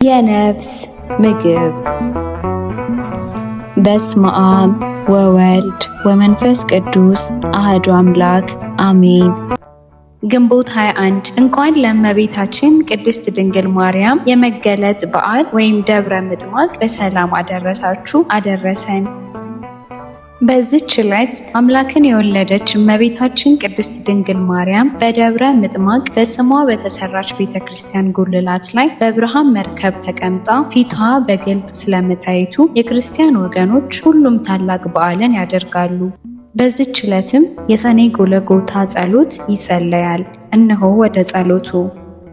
የነፍስ ምግብ። በስመ አብ ወወልድ ወመንፈስ ቅዱስ አሐዱ አምላክ አሜን። ግንቦት 21 እንኳን ለእመቤታችን ቅድስት ድንግል ማርያም የመገለጥ በዓል ወይም ደብረ ምጥማቅ በሰላም አደረሳችሁ አደረሰን። በዚህች ዕለት አምላክን የወለደች እመቤታችን ቅድስት ድንግል ማርያም በደብረ ምጥማቅ በስሟ በተሰራች ቤተክርስቲያን ጉልላት ላይ በብርሃን መርከብ ተቀምጣ ፊቷ በግልጥ ስለመታየቱ የክርስቲያን ወገኖች ሁሉም ታላቅ በዓልን ያደርጋሉ። በዚህች ዕለትም የሰኔ ጎልጎታ ጸሎት ይጸለያል። እነሆ ወደ ጸሎቱ።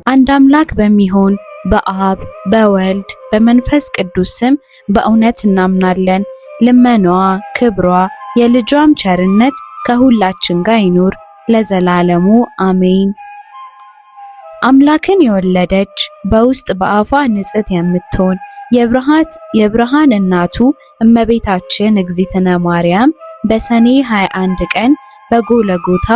አንድ አምላክ በሚሆን በአብ በወልድ በመንፈስ ቅዱስ ስም በእውነት እናምናለን። ልመናዋ ክብሯ የልጇም ቸርነት ከሁላችን ጋር ይኑር ለዘላለሙ አሜን። አምላክን የወለደች በውስጥ በአፏ ንጽሕት የምትሆን የብርሃን እናቱ እመቤታችን እግዝእትነ ማርያም በሰኔ 21 ቀን በጎልጎታ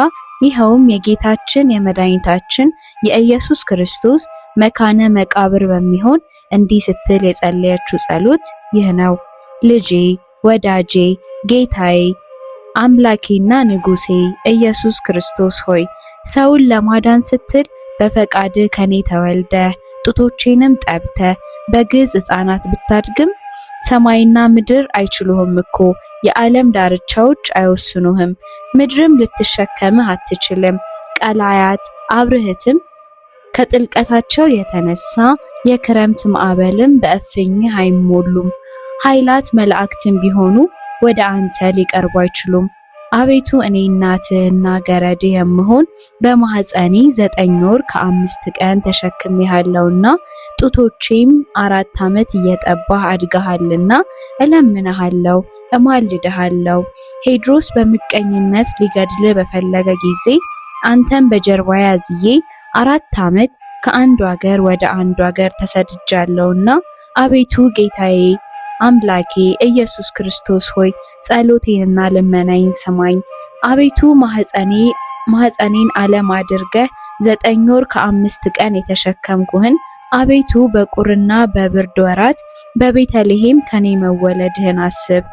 ይኸውም የጌታችን የመድኃኒታችን የኢየሱስ ክርስቶስ መካነ መቃብር በሚሆን እንዲህ ስትል የጸለየችው ጸሎት ይህ ነው። ልጄ ወዳጄ ጌታዬ አምላኬና ንጉሴ ኢየሱስ ክርስቶስ ሆይ ሰውን ለማዳን ስትል በፈቃድ ከኔ ተወልደህ ጡቶቼንም ጠብተህ በግዕዝ ሕፃናት ብታድግም ሰማይና ምድር አይችሉህም እኮ የዓለም ዳርቻዎች አይወስኑህም። ምድርም ልትሸከምህ አትችልም። ቀላያት አብርህትም ከጥልቀታቸው የተነሳ የክረምት ማዕበልም በእፍኝህ አይሞሉም። ኃይላት መላእክትም ቢሆኑ ወደ አንተ ሊቀርቡ አይችሉም። አቤቱ እኔ እናትህና ገረድህ የምሆን በማኅፀኔ 9 ወር ከ5 ቀን ተሸክሜሃለሁና ጡቶቼም 4 ዓመት እየጠባህ አድገሃልና እለምንሃለሁ፣ እማልድሃለሁ። ሄድሮስ በምቀኝነት ሊገድልህ በፈለገ ጊዜ አንተም በጀርባዬ አዝዬ 4 ዓመት ከአንዱ አገር ወደ አንዱ አገር ተሰድጃለሁና አቤቱ ጌታዬ አምላኬ ኢየሱስ ክርስቶስ ሆይ ጸሎቴንና ልመናዬን ስማኝ። አቤቱ ማኅፀኔን ዓለም አድርገህ 9 ወር ከ5 ቀን የተሸከምኩህን አቤቱ በቁርና በብርድ ወራት በቤተልሔም ከኔ መወለድህን አስብ።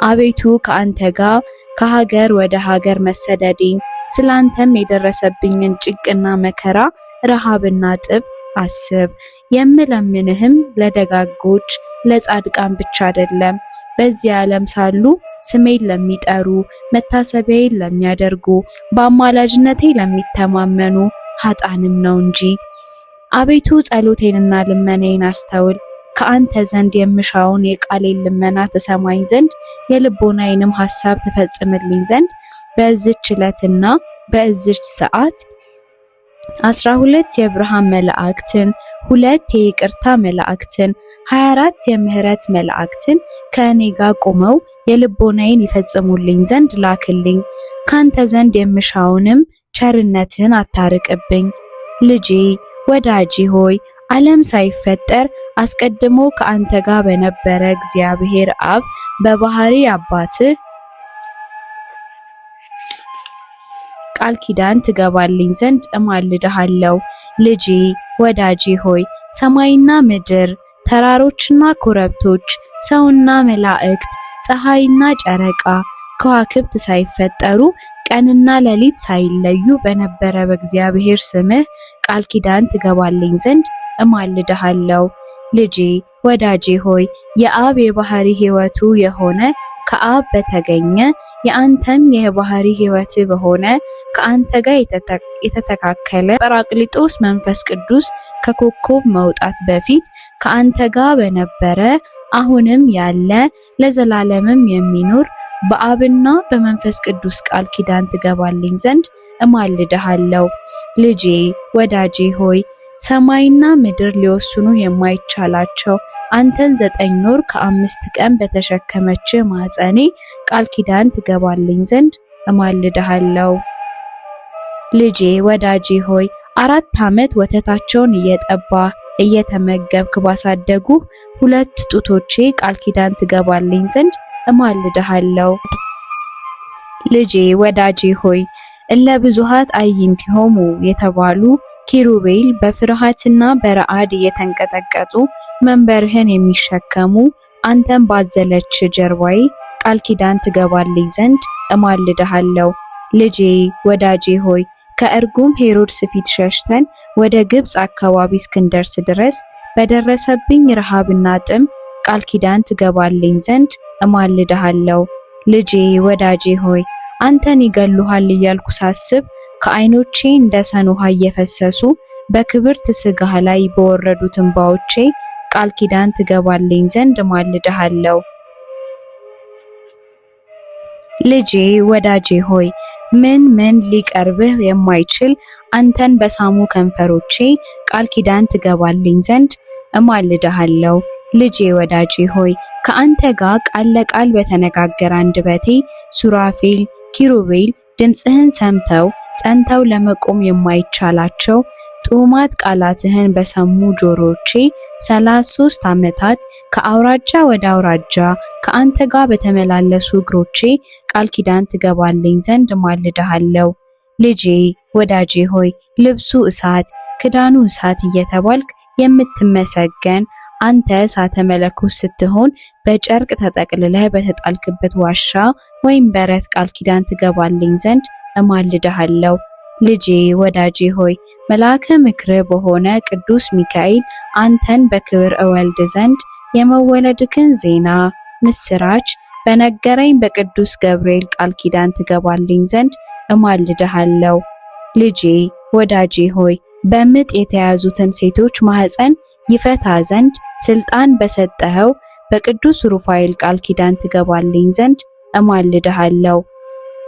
አቤቱ ከአንተ ጋር ከሀገር ወደ ሀገር መሰደዴን ስላንተም የደረሰብኝን ጭንቅና መከራ ረሃብና ጥብ አስብ። የምለምንህም ለደጋጎች ለጻድቃን ብቻ አይደለም፣ በዚህ ዓለም ሳሉ ስሜን ለሚጠሩ መታሰቢያዬን ለሚያደርጉ በአማላጅነቴ ለሚተማመኑ ኃጥአንም ነው እንጂ። አቤቱ ጸሎቴንና ልመናዬን አስተውል። ከአንተ ዘንድ የምሻውን የቃሌን ልመና ትሰማኝ ዘንድ የልቦናዬንም ሐሳብ ትፈጽምልኝ ዘንድ በዚህች ዕለትና በዚህች ሰዓት 12 የብርሃን መላእክትን 2 የይቅርታ መላእክትን 24 የምህረት መላእክትን ከእኔ ጋር ቆመው የልቦናዬን ይፈጽሙልኝ ዘንድ ላክልኝ። ካንተ ዘንድ የምሻውንም ቸርነትን አታርቅብኝ። ልጄ ወዳጄ ሆይ ዓለም ሳይፈጠር አስቀድሞ ከአንተ ጋር በነበረ እግዚአብሔር አብ በባህሪ አባትህ ቃል ኪዳን ትገባልኝ ዘንድ እማልድሃለሁ። ልጄ ወዳጄ ሆይ ሰማይና ምድር ተራሮችና ኮረብቶች ሰውና መላእክት ፀሐይና ጨረቃ ከዋክብት ሳይፈጠሩ ቀንና ሌሊት ሳይለዩ በነበረ በእግዚአብሔር ስምህ ቃል ኪዳን ትገባልኝ ዘንድ እማልድሃለሁ። ልጄ ወዳጄ ሆይ የአብ የባህሪ ሕይወቱ የሆነ ከአብ በተገኘ የአንተም የባህሪ ሕይወት በሆነ ከአንተ ጋር የተተካከለ ጰራቅሊጦስ መንፈስ ቅዱስ ከኮከብ መውጣት በፊት ከአንተ ጋር በነበረ አሁንም ያለ ለዘላለምም የሚኖር በአብና በመንፈስ ቅዱስ ቃል ኪዳን ትገባልኝ ዘንድ እማልድሃለሁ። ልጄ ወዳጄ ሆይ ሰማይና ምድር ሊወስኑ የማይቻላቸው አንተን 9 ወር ከ5 ቀን በተሸከመች ማኅፀኔ ቃል ኪዳን ትገባልኝ ዘንድ እማልድሃለሁ። ልጄ ወዳጄ ሆይ 4 ዓመት ወተታቸውን እየጠባህ እየተመገብክ ባሳደጉ 2 ጡቶቼ ቃል ኪዳን ትገባልኝ ዘንድ እማልድሃለሁ። ልጄ ወዳጄ ሆይ እለ ብዙኃት አዕይንቲሆሙ የተባሉ ኪሩቤል በፍርሃትና በረዓድ እየተንቀጠቀጡ መንበርህን የሚሸከሙ አንተን ባዘለች ጀርባዬ ቃል ኪዳን ትገባልኝ ዘንድ እማልድሃለሁ። ልጄ ወዳጄ ሆይ ከእርጉም ሄሮድስ ፊት ሸሽተን ወደ ግብፅ አካባቢ እስክንደርስ ድረስ በደረሰብኝ ረሃብና ጥም ቃል ኪዳን ትገባልኝ ዘንድ እማልድሃለሁ። ልጄ ወዳጄ ሆይ አንተን ይገሉሃል እያልኩ ሳስብ ከዓይኖቼ እንደ ሰን ውሃ እየፈሰሱ በክብርት ሥጋህ ላይ በወረዱት እንባዎቼ ቃል ኪዳን ትገባልኝ ዘንድ እማልድሃለሁ። ልጄ ወዳጄ ሆይ ምን ሊቀርብህ የማይችል አንተን በሳሙ ከንፈሮቼ ቃል ኪዳን ትገባልኝ ዘንድ እማልድሃለሁ። ልጄ ወዳጄ ሆይ ከአንተ ጋር ቃል ለቃል በተነጋገረ አንደበቴ ሱራፌል ኪሩቤል ድምፅህን ሰምተው ጸንተው ለመቆም የማይቻላቸው ጡማት ቃላትህን በሰሙ ጆሮቼ 33 ዓመታት ከአውራጃ ወደ አውራጃ ከአንተ ጋር በተመላለሱ እግሮቼ ቃል ኪዳን ትገባልኝ ዘንድ እማልድሃለሁ። ልጄ ወዳጄ ሆይ ልብሱ እሳት ክዳኑ እሳት እየተባልክ የምትመሰገን አንተ እሳተ መለኮት ስትሆን በጨርቅ ተጠቅልለህ በተጣልክበት ዋሻ ወይም በረት ቃል ኪዳን ትገባልኝ ዘንድ እማልድሃለሁ። ልጄ ወዳጄ ሆይ መልአከ ምክር በሆነ ቅዱስ ሚካኤል አንተን በክብር እወልድ ዘንድ የመወለድክን ዜና ምስራች በነገረኝ በቅዱስ ገብርኤል ቃል ኪዳን ትገባልኝ ዘንድ እማልድሃለሁ። ልጄ ወዳጄ ሆይ በምጥ የተያዙትን ሴቶች ማህፀን ይፈታ ዘንድ ስልጣን በሰጠኸው በቅዱስ ሩፋኤል ቃል ኪዳን ትገባልኝ ዘንድ እማልድሃለሁ።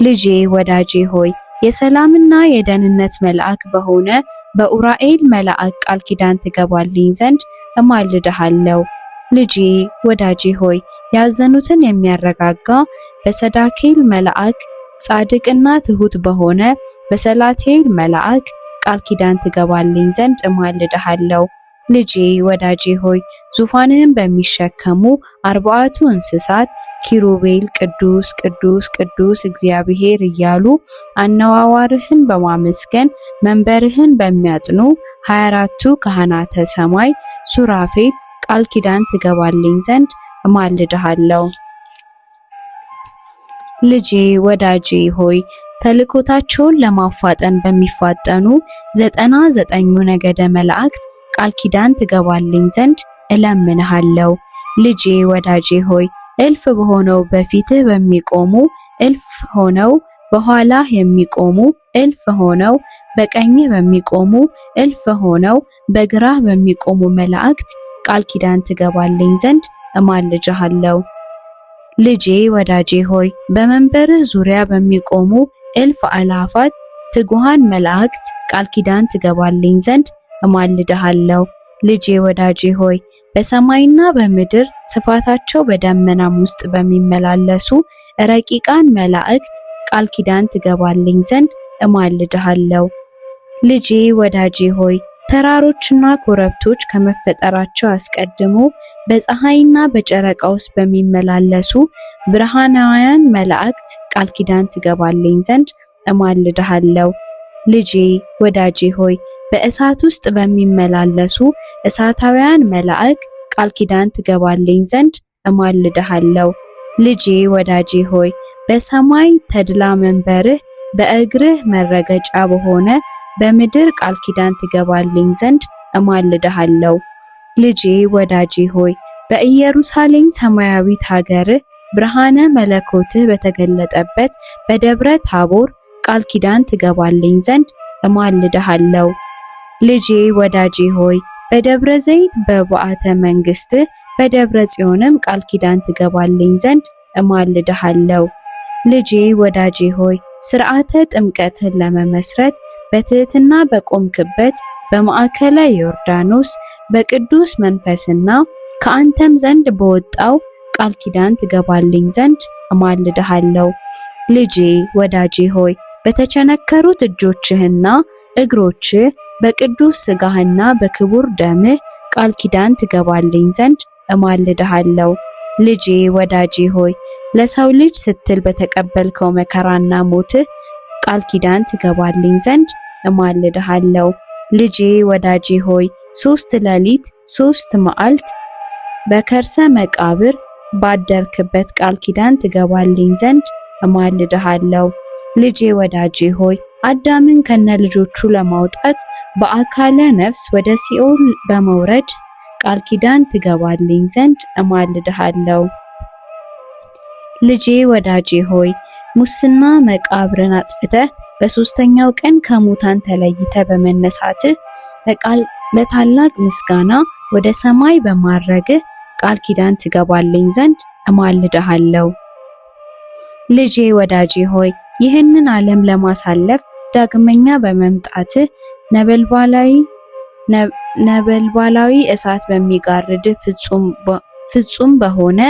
ልጄ ወዳጄ ሆይ የሰላምና የደህንነት መልአክ በሆነ በኡራኤል መልአክ ቃል ኪዳን ትገባልኝ ዘንድ እማልድሃለሁ። ልጄ ወዳጄ ሆይ ያዘኑትን የሚያረጋጋ በሰዳኬል መልአክ ጻድቅና ትሁት በሆነ በሰላቴል መልአክ ቃል ኪዳን ትገባልኝ ዘንድ እማልድሃለሁ። ልጄ ወዳጄ ሆይ ዙፋንህን በሚሸከሙ 40ቱ እንስሳት ኪሩቤል ቅዱስ ቅዱስ ቅዱስ እግዚአብሔር እያሉ አነዋዋርህን በማመስገን መንበርህን በሚያጥኑ 24ቱ ካህናተ ሰማይ ሱራፌል ቃል ኪዳን ትገባልኝ ዘንድ እማልድሃለሁ። ልጄ ወዳጄ ሆይ ተልኮታቸውን ለማፋጠን በሚፋጠኑ 99ኙ ነገደ መላእክት ቃል ኪዳን ትገባልኝ ዘንድ እለምንሃለሁ። ልጄ ወዳጄ ሆይ እልፍ በሆነው በፊትህ በሚቆሙ እልፍ ሆነው በኋላህ የሚቆሙ እልፍ ሆነው በቀኝህ በሚቆሙ እልፍ ሆነው በግራህ በሚቆሙ መላእክት ቃል ኪዳን ትገባልኝ ዘንድ እማልድሃለሁ። ልጄ ወዳጄ ሆይ በመንበርህ ዙሪያ በሚቆሙ እልፍ አላፋት ትጉሃን መላእክት ቃል ኪዳን ትገባልኝ ዘንድ እማልድሃለሁ። ልጄ ወዳጄ ሆይ በሰማይና በምድር ስፋታቸው በደመናም ውስጥ በሚመላለሱ ረቂቃን መላእክት ቃል ኪዳን ትገባልኝ ዘንድ እማልድሃለሁ። ልጄ ወዳጄ ሆይ ተራሮችና ኮረብቶች ከመፈጠራቸው አስቀድሞ በፀሐይና በጨረቃ ውስጥ በሚመላለሱ ብርሃናውያን መላእክት ቃል ኪዳን ትገባልኝ ዘንድ እማልድሃለሁ። ልጄ ወዳጄ ሆይ በእሳት ውስጥ በሚመላለሱ እሳታውያን መላእክ ቃል ኪዳን ትገባልኝ ዘንድ እማልድሃለሁ። ልጄ ወዳጄ ሆይ በሰማይ ተድላ መንበርህ በእግርህ መረገጫ በሆነ በምድር ቃል ኪዳን ትገባልኝ ዘንድ እማልድሃለሁ። ልጄ ወዳጄ ሆይ በኢየሩሳሌም ሰማያዊት ሀገርህ ብርሃነ መለኮትህ በተገለጠበት በደብረ ታቦር ቃል ኪዳን ትገባልኝ ዘንድ እማልድሃለሁ። ልጄ ወዳጄ ሆይ በደብረ ዘይት በበዓተ መንግስትህ በደብረ ጽዮንም ቃል ኪዳን ትገባልኝ ዘንድ እማልድሃለሁ። ልጄ ወዳጄ ሆይ ስርዓተ ጥምቀትን ለመመስረት በትህትና በቆምክበት በማዕከለ ዮርዳኖስ በቅዱስ መንፈስና ከአንተም ዘንድ በወጣው ቃል ኪዳን ትገባልኝ ዘንድ እማልድሃለሁ። ልጄ ወዳጄ ሆይ በተቸነከሩት እጆችህና እግሮችህ በቅዱስ ሥጋህና በክቡር ደምህ ቃል ኪዳን ትገባልኝ ዘንድ እማልድሃለሁ። ልጄ ወዳጄ ሆይ ለሰው ልጅ ስትል በተቀበልከው መከራና ሞትህ ቃል ኪዳን ትገባልኝ ዘንድ እማልድሃለሁ። ልጄ ወዳጄ ሆይ 3 ሌሊት 3 መዓልት በከርሰ መቃብር ባደርክበት ቃል ኪዳን ትገባልኝ ዘንድ እማልድሃለሁ። ልጄ ወዳጄ ሆይ አዳምን ከነ ልጆቹ ለማውጣት በአካለ ነፍስ ወደ ሲኦል በመውረድ ቃል ኪዳን ትገባልኝ ዘንድ እማልድሃለሁ። ልጄ ወዳጄ ሆይ ሙስና መቃብርን አጥፍተህ በሶስተኛው ቀን ከሙታን ተለይተ በመነሳትህ በታላቅ ምስጋና ወደ ሰማይ በማረግህ ቃል ኪዳን ትገባልኝ ዘንድ እማልድሃለሁ። ልጄ ወዳጄ ሆይ ይህንን ዓለም ለማሳለፍ ዳግመኛ በመምጣትህ ነበልባላዊ እሳት በሚጋርድ ፍጹም በሆነ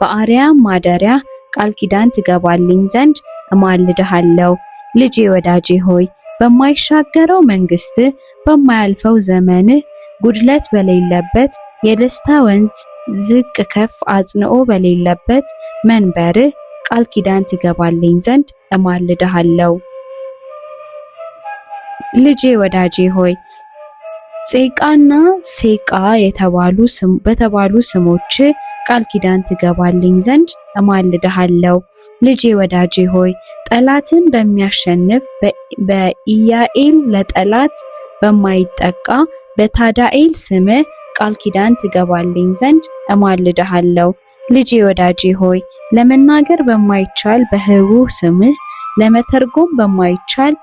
በአርያም ማደሪያ ቃል ኪዳን ትገባልኝ ዘንድ እማልድሃለሁ። ልጄ ወዳጄ ሆይ በማይሻገረው መንግስትህ በማያልፈው ዘመንህ ጉድለት በሌለበት የደስታ ወንዝ ዝቅ ከፍ አጽንኦ በሌለበት መንበርህ ቃል ኪዳን ትገባልኝ ዘንድ እማልድሃለሁ። ልጄ ወዳጄ ሆይ ጼቃና ሴቃ በተባሉ ስሞች ቃል ኪዳን ትገባልኝ ዘንድ እማልድሃለሁ። ልጄ ወዳጄ ሆይ ጠላትን በሚያሸንፍ በኢያኤል ለጠላት በማይጠቃ በታዳኤል ስምህ ቃል ኪዳን ትገባልኝ ዘንድ እማልድሃለሁ። ልጄ ወዳጄ ሆይ ለመናገር በማይቻል በህቡዕ ስምህ ለመተርጎም በማይቻል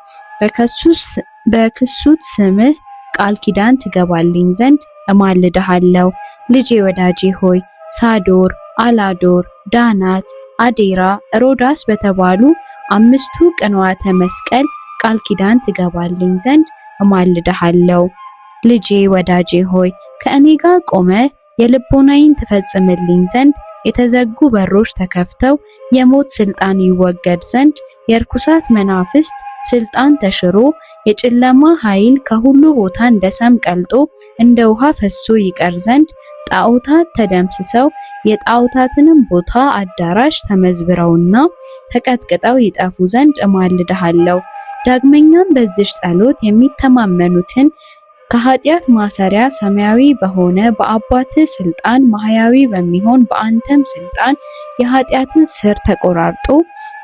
በክሱት ስምህ ቃል ኪዳን ትገባልኝ ዘንድ እማልድሃለሁ። ልጄ ወዳጄ ሆይ ሳዶር፣ አላዶር፣ ዳናት፣ አዴራ፣ ሮዳስ በተባሉ 5ቱ ቅንዋተ መስቀል ቃል ኪዳን ትገባልኝ ዘንድ እማልድሃለሁ። ልጄ ወዳጄ ሆይ ከእኔ ጋር ቆመ የልቦናዬን ትፈጽምልኝ ዘንድ የተዘጉ በሮች ተከፍተው የሞት ስልጣን ይወገድ ዘንድ የርኩሳት መናፍስት ስልጣን ተሽሮ የጨለማ ኃይል ከሁሉ ቦታ እንደ ሰም ቀልጦ እንደ ውሃ ፈሶ ይቀር ዘንድ ጣዖታት ተደምስሰው የጣዖታትንም ቦታ አዳራሽ ተመዝብረውና ተቀጥቅጠው ይጠፉ ዘንድ እማልድሃለሁ። ዳግመኛም በዚህ ጸሎት የሚተማመኑትን ከኃጢአት ማሰሪያ ሰማያዊ በሆነ በአባትህ ስልጣን ማህያዊ በሚሆን በአንተም ስልጣን የኃጢአትን ስር ተቆራርጦ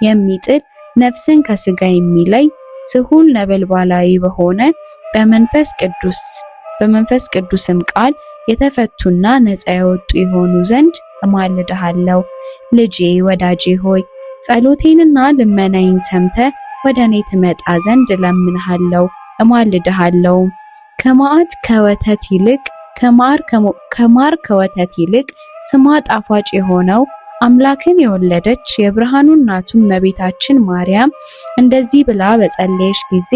የሚጥል ነፍስን ከስጋ የሚለይ ስሁል ነበልባላዊ በሆነ በመንፈስ ቅዱስም ቃል የተፈቱና ነፃ የወጡ የሆኑ ዘንድ እማልድሃለሁ። ልጄ ወዳጄ ሆይ ጸሎቴንና ልመናዬን ሰምተህ ወደ እኔ ትመጣ ዘንድ እለምንሃለሁ እማልድሃለሁ። ከማር ከወተት ይልቅ ስሟ ጣፋጭ የሆነው አምላክን የወለደች የብርሃኑ እናቱ እመቤታችን ማርያም እንደዚህ ብላ በጸለየች ጊዜ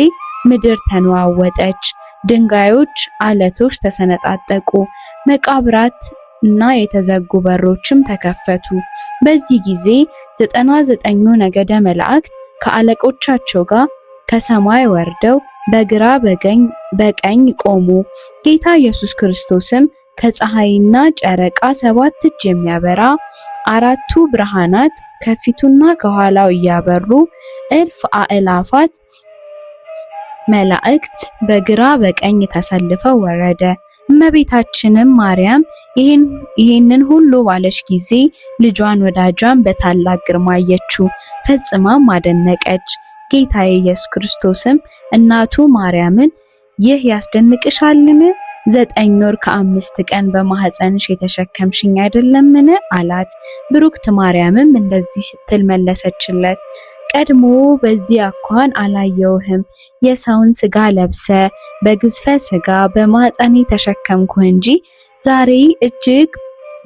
ምድር ተነዋወጠች፣ ድንጋዮች አለቶች ተሰነጣጠቁ፣ መቃብራት እና የተዘጉ በሮችም ተከፈቱ። በዚህ ጊዜ 99ኙ ነገደ መላእክት ከአለቆቻቸው ጋር ከሰማይ ወርደው በግራ በቀኝ ቆሙ። ጌታ ኢየሱስ ክርስቶስም ከፀሐይና ጨረቃ 7 እጅ የሚያበራ 4ቱ ብርሃናት ከፊቱና ከኋላው እያበሩ እልፍ አእላፋት መላእክት በግራ በቀኝ ተሰልፈው ወረደ። እመቤታችንም ማርያም ይህንን ሁሉ ባለች ጊዜ ልጇን ወዳጇን በታላቅ ግርማ አየችው፣ ፈጽማም አደነቀች። ጌታዬ ኢየሱስ ክርስቶስም እናቱ ማርያምን ይህ ያስደንቅሻልን? 9 ወር ከ5 ቀን በማህፀንሽ የተሸከምሽኝ አይደለምን? አላት። ብሩክት ማርያምም እንደዚህ ስትል መለሰችለት፣ ቀድሞ በዚህ አኳን አላየውህም። የሰውን ስጋ ለብሰ በግዝፈ ስጋ በማህፀኔ ተሸከምኩህ እንጂ ዛሬ እጅግ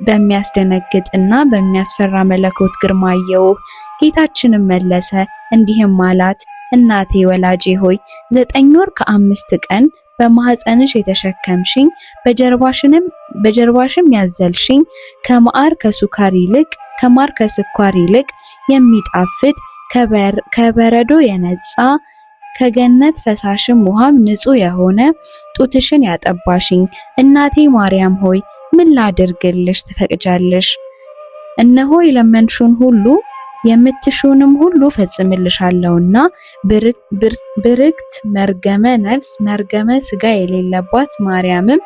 በሚያስደነግጥና በሚያስፈራ መለኮት ግርማ አየሁህ። ጌታችንም መለሰ እንዲህም አላት፣ እናቴ ወላጄ ሆይ 9 ወር ከ5 ቀን በማህፀንሽ የተሸከምሽኝ በጀርባሽም ያዘልሽኝ ከማር ከስኳር ይልቅ የሚጣፍጥ ከበረዶ የነጻ ከገነት ፈሳሽም ውሃም ንጹህ የሆነ ጡትሽን ያጠባሽኝ እናቴ ማርያም ሆይ ምን ላድርግልሽ ትፈቅጃለሽ? እነሆ የለመንሽውን ሁሉ የምትሹንም ሁሉ ፈጽምልሻለሁና ብርክት መርገመ ነፍስ መርገመ ሥጋ የሌለባት ማርያምም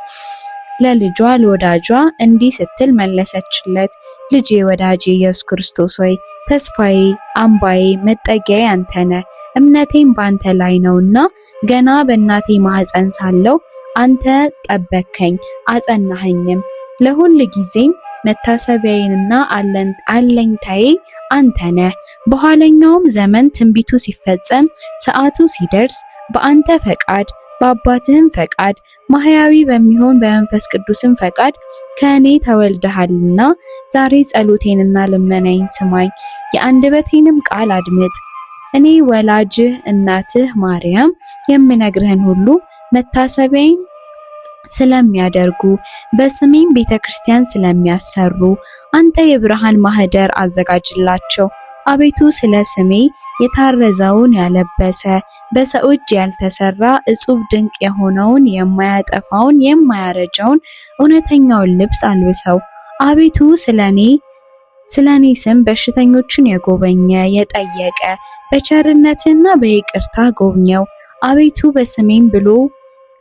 ለልጇ ለወዳጇ እንዲህ ስትል መለሰችለት። ልጄ ወዳጄ ኢየሱስ ክርስቶስ ሆይ ተስፋዬ፣ አምባዬ፣ መጠጊያዬ አንተ ነህ። እምነቴም ባንተ ላይ ነውና ገና በእናቴ ማህፀን ሳለሁ አንተ ጠበከኝ አጸናኸኝም። ለሁል ጊዜም መታሰቢያዬንና አለኝታዬ አንተ ነህ። በኋለኛውም ዘመን ትንቢቱ ሲፈጸም ሰዓቱ ሲደርስ በአንተ ፈቃድ በአባትህም ፈቃድ ማህያዊ በሚሆን በመንፈስ ቅዱስም ፈቃድ ከእኔ ተወልደሃልና ዛሬ ጸሎቴንና ልመናዬን ስማኝ፣ የአንደበቴንም ቃል አድምጥ። እኔ ወላጅህ እናትህ ማርያም የምነግርህን ሁሉ መታሰቢያዬን ስለሚያደርጉ በስሜም ቤተክርስቲያን ስለሚያሰሩ አንተ የብርሃን ማህደር አዘጋጅላቸው። አቤቱ ስለ ስሜ የታረዘውን ያለበሰ በሰው እጅ ያልተሰራ እጹብ ድንቅ የሆነውን የማያጠፋውን የማያረጀውን እውነተኛውን ልብስ አልብሰው። አቤቱ ስለኔ ስም በሽተኞችን የጎበኘ የጠየቀ በቸርነትና በይቅርታ ጎብኘው። አቤቱ በስሜም ብሎ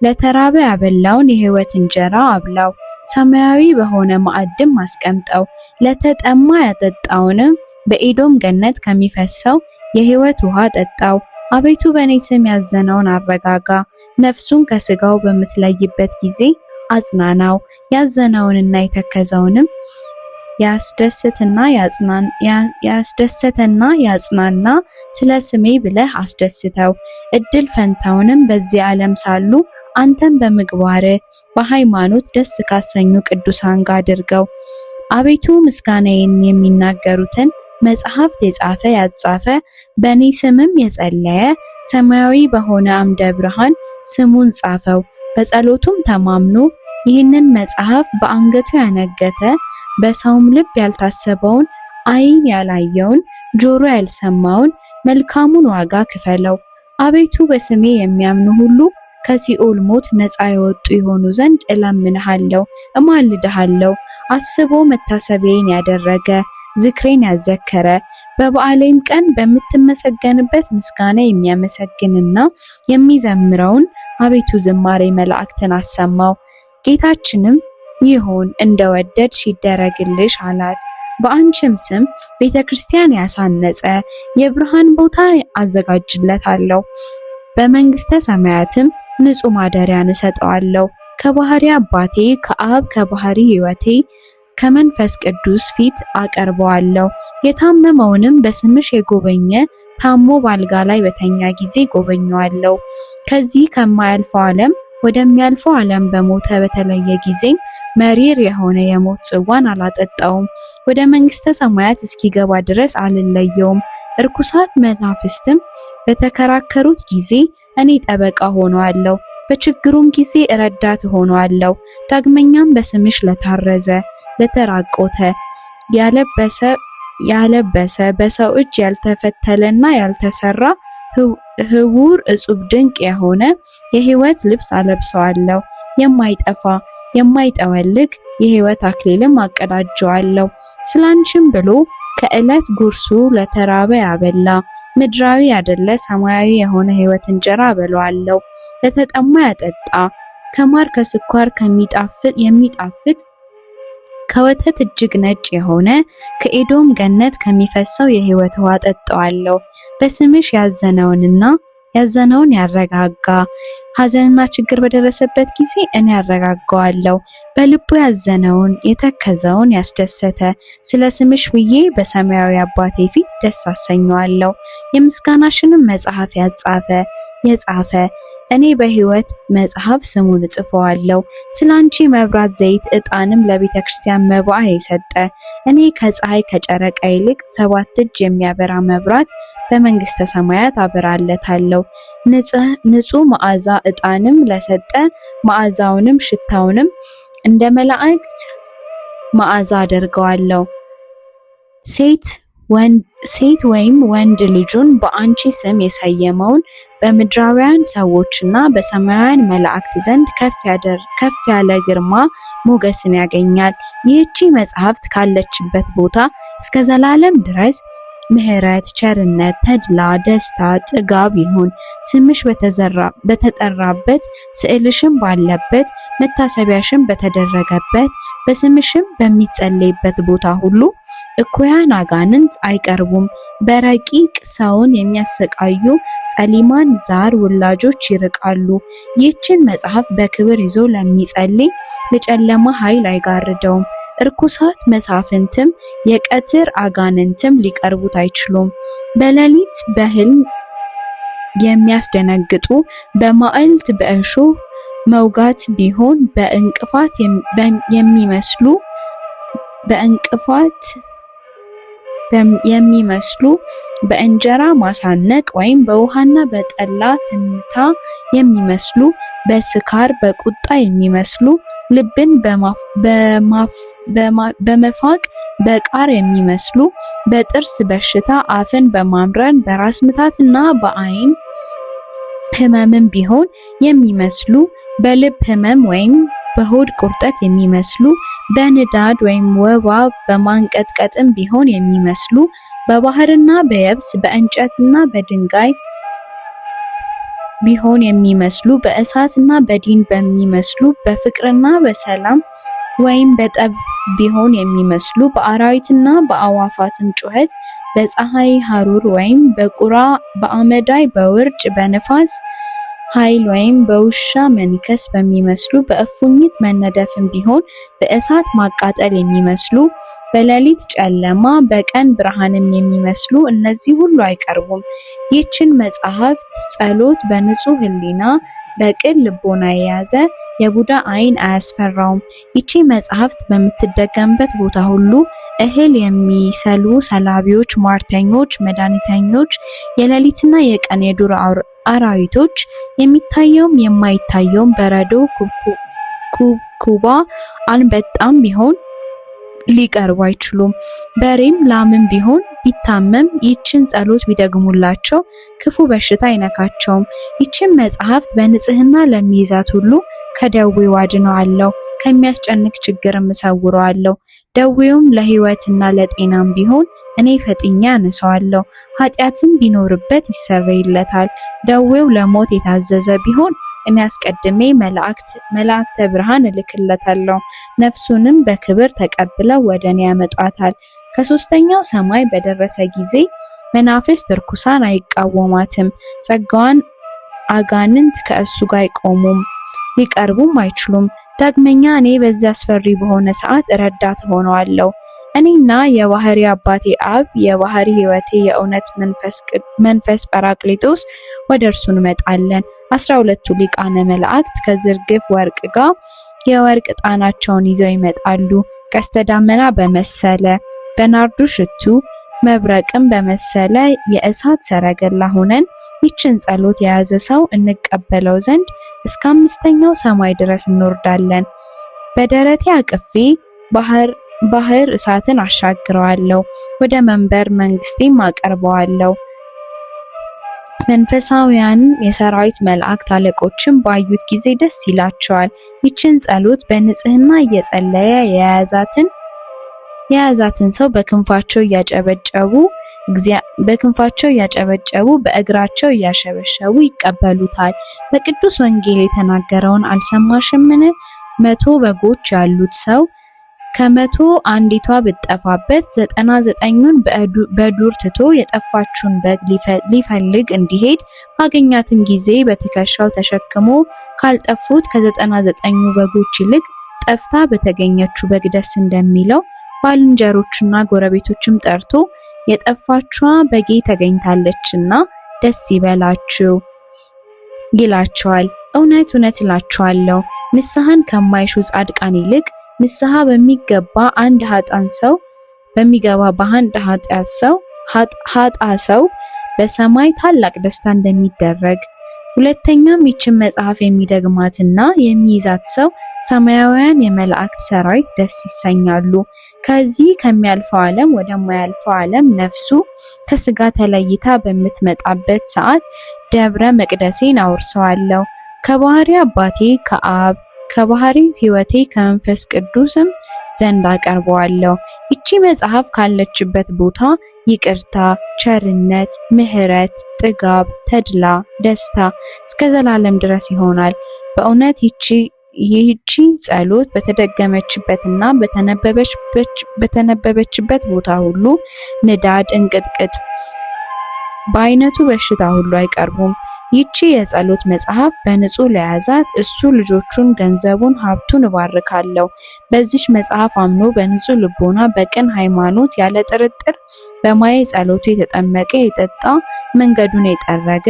ለተራበ ያበላውን የሕይወት እንጀራ አብላው። ሰማያዊ በሆነ ማዕድም አስቀምጠው። ለተጠማ ያጠጣውንም በኤዶም ገነት ከሚፈሰው የሕይወት ውሃ ጠጣው። አቤቱ በእኔ ስም ያዘነውን አረጋጋ። ነፍሱን ከስጋው በምትለይበት ጊዜ አጽናናው። ያዘነውንና የተከዘውንም ያስደሰተና ያጽናና ስለ ስሜ ብለህ አስደስተው። እድል ፈንታውንም በዚህ ዓለም ሳሉ አንተም በምግባር በሃይማኖት ደስ ካሰኙ ቅዱሳን ጋር አድርገው። አቤቱ ምስጋናዬን የሚናገሩትን መጽሐፍት የጻፈ ያጻፈ በእኔ ስምም የጸለየ ሰማያዊ በሆነ አምደ ብርሃን ስሙን ጻፈው። በጸሎቱም ተማምኖ ይህንን መጽሐፍ በአንገቱ ያነገተ በሰውም ልብ ያልታሰበውን ዓይን ያላየውን ጆሮ ያልሰማውን መልካሙን ዋጋ ክፈለው። አቤቱ በስሜ የሚያምኑ ሁሉ ከሲኦል ሞት ነፃ የወጡ የሆኑ ዘንድ እለምንሃለሁ፣ እማልድሃለሁ። አስቦ መታሰቢያዬን ያደረገ ዝክሬን ያዘከረ በበዓሌም ቀን በምትመሰገንበት ምስጋና የሚያመሰግንና የሚዘምረውን አቤቱ ዝማሬ መላእክትን አሰማው። ጌታችንም ይሁን እንደወደድሽ ይደረግልሽ አላት። በአንቺም ስም ቤተክርስቲያን ያሳነጸ የብርሃን ቦታ አዘጋጅለታለሁ። በመንግስተ ሰማያትም ንጹህ ማደሪያን እሰጠዋለሁ። ከባህሪ አባቴ ከአብ ከባህሪ ሕይወቴ ከመንፈስ ቅዱስ ፊት አቀርበዋለሁ። የታመመውንም በስምሽ የጎበኘ ታሞ ባልጋ ላይ በተኛ ጊዜ ጎበኘዋለሁ። ከዚህ ከማያልፈው ዓለም ወደሚያልፈው ዓለም በሞተ በተለየ ጊዜ መሪር የሆነ የሞት ጽዋን አላጠጣውም። ወደ መንግስተ ሰማያት እስኪገባ ድረስ አልለየውም። እርኩሳት መናፍስትም በተከራከሩት ጊዜ እኔ ጠበቃ ሆነዋለሁ፣ በችግሩም ጊዜ ረዳት ሆነዋለሁ። ዳግመኛም በስምሽ ለታረዘ ለተራቆተ ያለበሰ በሰው እጅ ያልተፈተለና ያልተሰራ ህውር እጹብ ድንቅ የሆነ የሕይወት ልብስ አለብሰዋለሁ። የማይጠፋ የማይጠወልግ የሕይወት አክሊልም አቀዳጀዋለሁ። ስላንቺም ብሎ ከዕለት ጉርሱ ለተራበ ያበላ ምድራዊ ያደለ ሰማያዊ የሆነ ሕይወት እንጀራ አበላዋለሁ። ለተጠማ ያጠጣ ከማር ከስኳር የሚጣፍጥ ከወተት እጅግ ነጭ የሆነ ከኤዶም ገነት ከሚፈሰው የሕይወት ውሃ አጠጣዋለሁ። በስምሽ ያዘነውን ያረጋጋ ሐዘንና ችግር በደረሰበት ጊዜ እኔ ያረጋጋዋለሁ። በልቡ ያዘነውን የተከዘውን ያስደሰተ ስለ ስምሽ ብዬ በሰማያዊ አባቴ ፊት ደስ አሰኘዋለሁ። የምስጋናሽንም መጽሐፍ የጻፈ እኔ በሕይወት መጽሐፍ ስሙን እጽፈዋለሁ። ስላንቺ መብራት፣ ዘይት፣ ዕጣንም ለቤተ ክርስቲያን መባዓ የሰጠ እኔ ከፀሐይ ከጨረቃ ይልቅ 7 እጅ የሚያበራ መብራት በመንግስተ ሰማያት አበራለታለሁ። ንጹህ መዓዛ ዕጣንም ለሰጠ መዓዛውንም ሽታውንም እንደ መላእክት መዓዛ አደርገዋለሁ። ሴት ወይም ወንድ ልጁን በአንቺ ስም የሰየመውን በምድራውያን ሰዎችና በሰማያውያን መላእክት ዘንድ ከፍ ያለ ግርማ ሞገስን ያገኛል። ይህቺ መጽሐፍት ካለችበት ቦታ እስከ ዘላለም ድረስ ምሕረት፣ ቸርነት፣ ተድላ፣ ደስታ፣ ጥጋብ ይሁን። ስምሽ በተጠራበት ስዕልሽም ባለበት መታሰቢያሽም በተደረገበት በስምሽም በሚጸለይበት ቦታ ሁሉ እኩያን አጋንንት አይቀርቡም። በረቂቅ ሰውን የሚያሰቃዩ ጸሊማን ዛር ውላጆች ይርቃሉ። ይህችን መጽሐፍ በክብር ይዞ ለሚጸልይ ለጨለማ ኃይል አይጋርደውም። እርኩሳት መሳፍንትም የቀትር አጋንንትም ሊቀርቡት አይችሉም። በሌሊት በሕልም የሚያስደነግጡ በመዓልት በእሾህ መውጋት ቢሆን የሚመስሉ በእንጀራ ማሳነቅ ወይም በውሃና በጠላ ትምታ የሚመስሉ በስካር በቁጣ የሚመስሉ ልብን በመፋቅ በቃር የሚመስሉ በጥርስ በሽታ አፍን በማምረን በራስ ምታትና በዓይን ሕመምም ቢሆን የሚመስሉ በልብ ሕመም ወይም በሆድ ቁርጠት የሚመስሉ በንዳድ ወይም ወባ በማንቀጥቀጥም ቢሆን የሚመስሉ በባህርና በየብስ በእንጨትና በድንጋይ ቢሆን የሚመስሉ በእሳትና በዲን በሚመስሉ በፍቅርና በሰላም ወይም በጠብ ቢሆን የሚመስሉ በአራዊትና በአዋፋትም ጩኸት በፀሐይ ሐሩር ወይም በቁራ በአመዳይ በውርጭ በንፋስ ኃይል ወይም በውሻ መንከስ በሚመስሉ በእፉኝት መነደፍም ቢሆን በእሳት ማቃጠል የሚመስሉ በሌሊት ጨለማ በቀን ብርሃንም የሚመስሉ እነዚህ ሁሉ አይቀርቡም። ይህችን መጽሐፍት ጸሎት በንጹህ ሕሊና በቅን ልቦና የያዘ የቡዳ ዓይን አያስፈራውም። ይቺ መጽሐፍት በምትደገምበት ቦታ ሁሉ እህል የሚሰሉ ሰላቢዎች፣ ሟርተኞች፣ መድኃኒተኞች፣ የሌሊትና የቀን የዱር አራዊቶች፣ የሚታየውም የማይታየውም በረዶ፣ ኩብኩባ፣ አንበጣም ቢሆን ሊቀርቡ አይችሉም። በሬም ላምም ቢሆን ቢታመም ይችን ጸሎት ቢደግሙላቸው ክፉ በሽታ አይነካቸውም። ይችን መጽሐፍት በንጽህና ለሚይዛት ሁሉ ከደዌው አድነዋለሁ፣ ከሚያስጨንቅ ችግርም እሰውረዋለሁ። ደዌውም ለሕይወትና ለጤናም ቢሆን እኔ ፈጥኜ አነሳዋለሁ። ኃጢአትም ቢኖርበት ይሰረይለታል። ደዌው ለሞት የታዘዘ ቢሆን እኔ አስቀድሜ መላእክተ ብርሃን እልክለታለሁ። ነፍሱንም በክብር ተቀብለው ወደ እኔ ያመጧታል። ከሦስተኛው ሰማይ በደረሰ ጊዜ መናፍስት ርኩሳን አይቃወማትም። ጸጋዋን አጋንንት ከእሱ ጋር አይቆሙም፣ ሊቀርቡም አይችሉም። ዳግመኛ እኔ በዚያ አስፈሪ በሆነ ሰዓት ረዳት ሆነዋለሁ። እኔና የባህሪ አባቴ አብ የባህሪ ሕይወቴ የእውነት መንፈስ ጰራቅሊጦስ ወደ እርሱ እንመጣለን። 12ቱ ሊቃነ መላእክት ከዝርግፍ ወርቅ ጋር የወርቅ ዕጣናቸውን ይዘው ይመጣሉ። ቀስተ ደመና በመሰለ በናርዱ ሽቱ መብረቅም በመሰለ የእሳት ሰረገላ ሆነን ይችን ጸሎት የያዘ ሰው እንቀበለው ዘንድ እስከ 5ኛው ሰማይ ድረስ እንወርዳለን። በደረቴ አቅፌ ባህር እሳትን አሻግረዋለሁ፣ ወደ መንበር መንግስቴም አቀርበዋለሁ። መንፈሳውያን የሰራዊት መላእክት አለቆችም ባዩት ጊዜ ደስ ይላቸዋል። ይችን ጸሎት በንጽህና እየጸለየ የያዛትን ሰው በክንፋቸው እያጨበጨቡ በእግራቸው እያሸበሸቡ ይቀበሉታል። በቅዱስ ወንጌል የተናገረውን አልሰማሽምን? 100 በጎች ያሉት ሰው ከመቶ አንዲቷ ብትጠፋበት 99ኙን በዱር ትቶ የጠፋችውን በግ ሊፈልግ እንዲሄድ ባገኛትም ጊዜ በትከሻው ተሸክሞ ካልጠፉት ከ99ኙ በጎች ይልቅ ጠፍታ በተገኘችው በግ ደስ እንደሚለው ባልንጀሮቹና ጎረቤቶችም ጠርቶ የጠፋችዋ በጌ ተገኝታለችና ደስ ይበላችሁ ይላቸዋል። እውነት እውነት እላችኋለሁ ንስሐን ከማይሹ ጻድቃን ይልቅ ንስሐ በሚገባ በአንድ ኃጥአ ሰው በሰማይ ታላቅ ደስታ እንደሚደረግ። ሁለተኛም ይችን መጽሐፍ የሚደግማትና የሚይዛት ሰው ሰማያውያን የመላእክት ሰራዊት ደስ ይሰኛሉ። ከዚህ ከሚያልፈው ዓለም ወደማያልፈው ዓለም ነፍሱ ከስጋ ተለይታ በምትመጣበት ሰዓት ደብረ መቅደሴን አውርሰዋለሁ። ከባህሪ አባቴ ከአብ ከባህሪ ሕይወቴ ከመንፈስ ቅዱስም ዘንድ አቀርበዋለሁ። ይቺ መጽሐፍ ካለችበት ቦታ ይቅርታ፣ ቸርነት፣ ምሕረት፣ ጥጋብ፣ ተድላ፣ ደስታ እስከ ዘላለም ድረስ ይሆናል። በእውነት ይህቺ ጸሎት በተደገመችበትና በተነበበችበት ቦታ ሁሉ ንዳድ፣ እንቅጥቅጥ፣ በአይነቱ በሽታ ሁሉ አይቀርቡም። ይቺ የጸሎት መጽሐፍ በንጹህ ለያዛት እሱ ልጆቹን፣ ገንዘቡን፣ ሀብቱን እባርካለሁ። በዚች መጽሐፍ አምኖ በንጹህ ልቦና በቅን ሃይማኖት ያለ ጥርጥር በማየ ጸሎቱ የተጠመቀ የጠጣ መንገዱን የጠረገ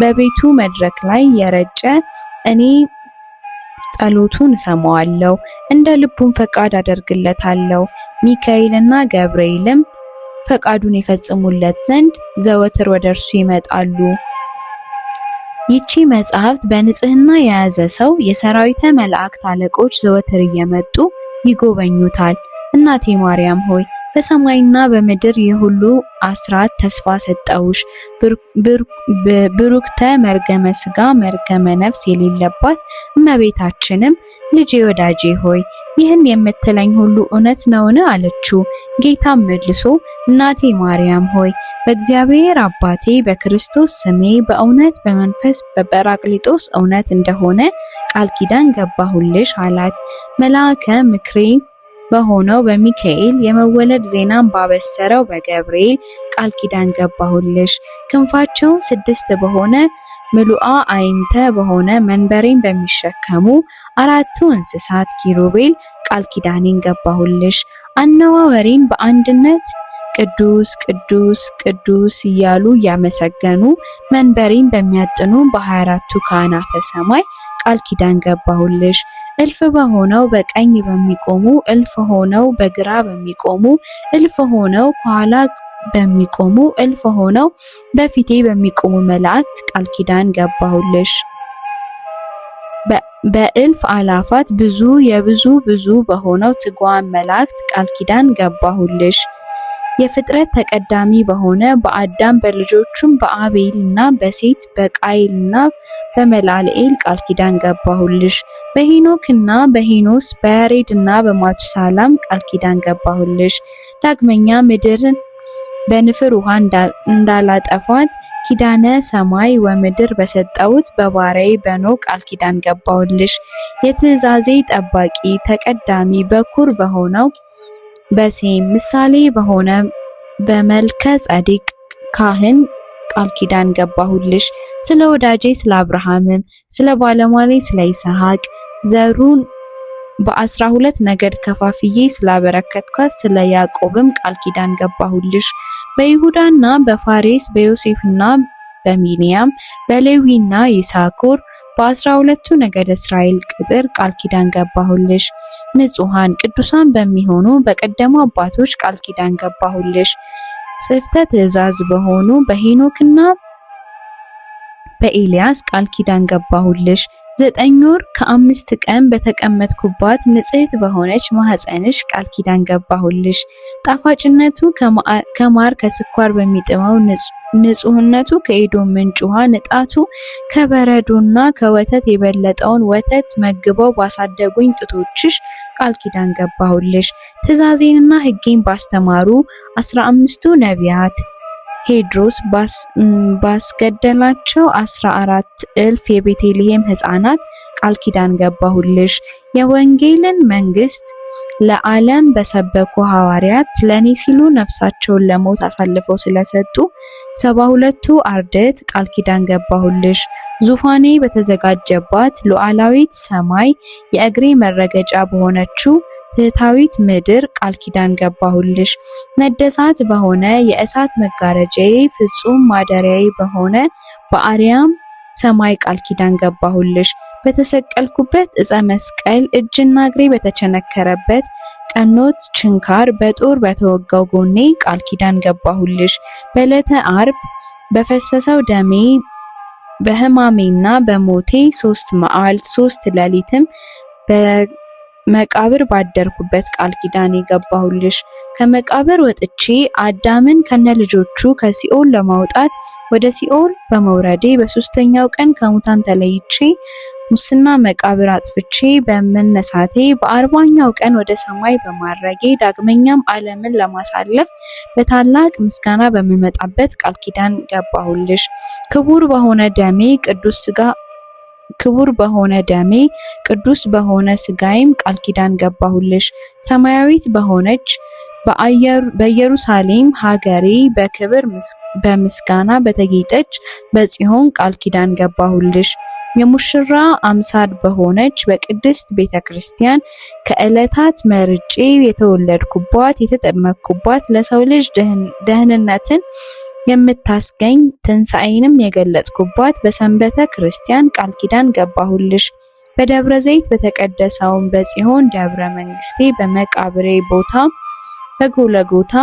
በቤቱ መድረክ ላይ የረጨ እኔ ጸሎቱን እሰማዋለሁ፣ እንደ ልቡም ፈቃድ አደርግለታለሁ። ሚካኤልና ገብርኤልም ፈቃዱን ይፈጽሙለት ዘንድ ዘወትር ወደ እርሱ ይመጣሉ። ይቺ መጽሐፍት በንጽህና የያዘ ሰው የሰራዊተ መላእክት አለቆች ዘወትር እየመጡ ይጎበኙታል። እናቴ ማርያም ሆይ በሰማይና በምድር የሁሉ አስራት ተስፋ ሰጠውሽ። ብሩክተ መርገመ ስጋ መርገመ ነፍስ የሌለባት እመቤታችንም ልጄ ወዳጄ ሆይ ይህን የምትለኝ ሁሉ እውነት ነውን? አለችው። ጌታም መልሶ እናቴ ማርያም ሆይ በእግዚአብሔር አባቴ በክርስቶስ ስሜ በእውነት በመንፈስ በጰራቅሊጦስ እውነት እንደሆነ ቃል ኪዳን ገባሁልሽ አላት። መልአከ ምክሬ በሆነው በሚካኤል የመወለድ ዜናን ባበሰረው በገብርኤል ቃል ኪዳን ገባሁልሽ። ክንፋቸው 6 በሆነ ምሉአ አይንተ በሆነ መንበሬን በሚሸከሙ 4ቱ እንስሳት ኪሩቤል ቃል ኪዳኔን ገባሁልሽ። አነዋወሬን በአንድነት ቅዱስ ቅዱስ ቅዱስ እያሉ እያመሰገኑ መንበሬን በሚያጥኑ በ24ቱ ካህናተ ሰማይ ቃል ኪዳን ገባሁልሽ። እልፍ በሆነው በቀኝ በሚቆሙ፣ እልፍ ሆነው በግራ በሚቆሙ፣ እልፍ ሆነው ከኋላ በሚቆሙ፣ እልፍ ሆነው በፊቴ በሚቆሙ መላእክት ቃል ኪዳን ገባሁልሽ። በእልፍ አላፋት ብዙ የብዙ ብዙ በሆነው ትጓን መላእክት ቃል ኪዳን ገባሁልሽ። የፍጥረት ተቀዳሚ በሆነ በአዳም በልጆቹም በአቤልና በሴት በቃይልና በመላልኤል ቃል ኪዳን ገባሁልሽ። በሄኖክና በሄኖስ በያሬድና በማቱሳላም ቃል ኪዳን ገባሁልሽ። ዳግመኛ ምድርን በንፍር ውሃ እንዳላጠፋት ኪዳነ ሰማይ ወምድር በሰጠውት በባሪያዬ በኖህ ቃል ኪዳን ገባሁልሽ። የትእዛዜ ጠባቂ ተቀዳሚ በኩር በሆነው በሴም ምሳሌ በሆነ በመልከ ጸዲቅ ካህን ቃል ኪዳን ገባሁልሽ። ስለ ወዳጄ ስለ አብርሃምም ስለ ባለሟሌ ስለ ይስሐቅ ዘሩን በ12 ነገድ ከፋፍዬ ስላበረከትኳት ስለ ያዕቆብም ቃል ኪዳን ገባሁልሽ። በይሁዳና በፋሬስ በዮሴፍና በሚንያም በሌዊና ይሳኮር በ12ቱ ነገድ እስራኤል ቅጥር ቃል ኪዳን ገባሁልሽ። ንጹሃን ቅዱሳን በሚሆኑ በቀደሙ አባቶች ቃል ኪዳን ገባሁልሽ። ጽፍተ ትእዛዝ በሆኑ በሄኖክና በኤልያስ ቃል ኪዳን ገባሁልሽ። 9 ወር ከ5 ቀን በተቀመጥኩባት ንጽሕት በሆነች ማህፀንሽ ቃል ኪዳን ገባሁልሽ። ጣፋጭነቱ ከማር ከስኳር በሚጥመው ንጹህነቱ ከኤዶም ምንጭ ውሃ ንጣቱ ከበረዶና ከወተት የበለጠውን ወተት መግበው ባሳደጉኝ ጡቶችሽ ቃል ኪዳን ገባሁልሽ። ትእዛዜንና ሕጌን ባስተማሩ 15ቱ ነቢያት ሄድሮስ ባስገደላቸው 14,000 የቤተልሔም ሕፃናት ቃል ኪዳን ገባሁልሽ። የወንጌልን መንግስት ለዓለም በሰበኩ ሐዋርያት ስለኔ ሲሉ ነፍሳቸውን ለሞት አሳልፈው ስለሰጡ 72ቱ አርድእት ቃል ኪዳን ገባሁልሽ። ዙፋኔ በተዘጋጀባት ሉዓላዊት ሰማይ የእግሬ መረገጫ በሆነችው ትሕታዊት ምድር ቃል ኪዳን ገባሁልሽ። ነደሳት በሆነ የእሳት መጋረጃዬ ፍጹም ማደሪያዬ በሆነ በአርያም ሰማይ ቃል ኪዳን ገባሁልሽ። በተሰቀልኩበት ዕፀ መስቀል እጅና እግሬ በተቸነከረበት ቀኖት ችንካር በጦር በተወጋው ጎኔ ቃል ኪዳን ገባሁልሽ። በዕለተ ዓርብ በፈሰሰው ደሜ በሕማሜና በሞቴ 3 መዓልት 3 ሌሊትም በመቃብር ባደርኩበት ቃል ኪዳን የገባሁልሽ። ከመቃብር ወጥቼ አዳምን ከነልጆቹ ከሲኦል ለማውጣት ወደ ሲኦል በመውረዴ በ3ኛው ቀን ከሙታን ተለይቼ ሙስና መቃብር አጥፍቼ በመነሳቴ በ40ኛው ቀን ወደ ሰማይ በማረጌ ዳግመኛም ዓለምን ለማሳለፍ በታላቅ ምስጋና በሚመጣበት ቃል ኪዳን ገባሁልሽ። ክቡር በሆነ ደሜ ቅዱስ በሆነ ስጋይም ቃል ኪዳን ገባሁልሽ። ሰማያዊት በሆነች በኢየሩሳሌም ሀገሬ በክብር በምስጋና በተጌጠች በጽዮን ቃል ኪዳን ገባሁልሽ። የሙሽራ አምሳል በሆነች በቅድስት ቤተክርስቲያን ከዕለታት መርጬ የተወለድኩባት የተጠመቅኩባት ለሰው ልጅ ደህንነትን የምታስገኝ ትንሣኤንም የገለጥኩባት በሰንበተ ክርስቲያን ቃል ኪዳን ገባሁልሽ። በደብረ ዘይት በተቀደሰውን በጽዮን ደብረ መንግስቴ በመቃብሬ ቦታ በጎለጎታ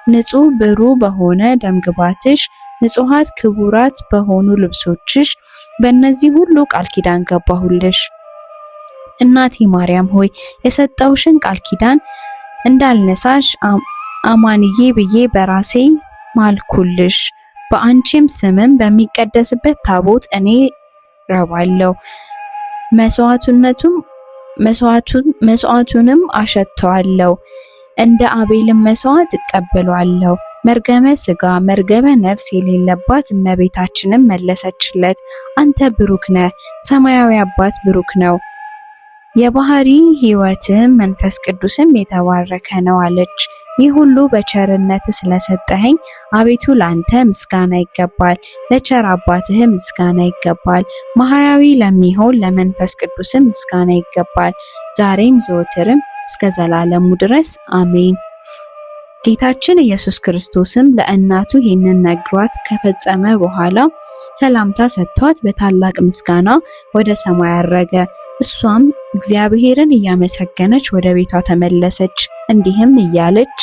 ንጹሕ ብሩህ በሆነ ደምግባትሽ ንጹሐት ክቡራት በሆኑ ልብሶችሽ በእነዚህ ሁሉ ቃል ኪዳን ገባሁልሽ። እናቴ ማርያም ሆይ የሰጠውሽን ቃል ኪዳን እንዳልነሳሽ አማንዬ ብዬ በራሴ ማልኩልሽ። በአንቺም ስምም በሚቀደስበት ታቦት እኔ ረባለሁ። መስዋዕቱንም አሸተዋለሁ። እንደ አቤልም መስዋዕት እቀበላለሁ። መርገመ ስጋ መርገመ ነፍስ የሌለባት እመቤታችንም መለሰችለት፣ አንተ ብሩክ ነህ፣ ሰማያዊ አባት ብሩክ ነው፣ የባህሪ ሕይወትም መንፈስ ቅዱስም የተባረከ ነው አለች። ይህ ሁሉ በቸርነት ስለሰጠኸኝ አቤቱ ላንተ ምስጋና ይገባል፣ ለቸር አባትህ ምስጋና ይገባል፣ ማህያዊ ለሚሆን ለመንፈስ ቅዱስም ምስጋና ይገባል፣ ዛሬም ዘወትርም እስከ ዘላለሙ ድረስ አሜን። ጌታችን ኢየሱስ ክርስቶስም ለእናቱ ይህንን ነግሯት ከፈጸመ በኋላ ሰላምታ ሰጥቷት በታላቅ ምስጋና ወደ ሰማይ አረገ። እሷም እግዚአብሔርን እያመሰገነች ወደ ቤቷ ተመለሰች። እንዲህም እያለች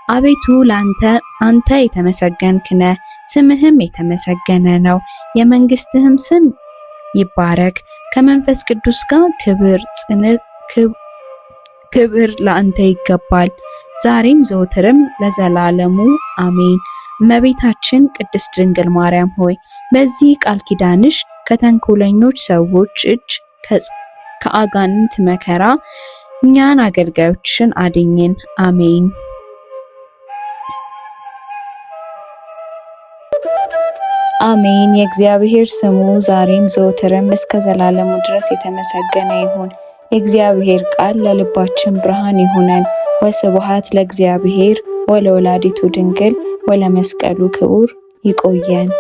አቤቱ አንተ የተመሰገንክ ነህ፣ ስምህም የተመሰገነ ነው፣ የመንግስትህም ስም ይባረክ። ከመንፈስ ቅዱስ ጋር ክብር ለአንተ ይገባል፣ ዛሬም ዘወትርም ለዘላለሙ አሜን። እመቤታችን ቅድስት ድንግል ማርያም ሆይ በዚህ ቃል ኪዳንሽ ከተንኮለኞች ሰዎች እጅ ከአጋንንት መከራ እኛን አገልጋዮችን አድኝን። አሜን። አሜን። የእግዚአብሔር ስሙ ዛሬም ዘወትርም እስከ ዘላለሙ ድረስ የተመሰገነ ይሁን። የእግዚአብሔር ቃል ለልባችን ብርሃን ይሁነን። ወስብሐት ለእግዚአብሔር ወለወላዲቱ ድንግል ወለመስቀሉ ክቡር። ይቆየን።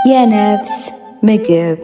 የነፍስ ምግብ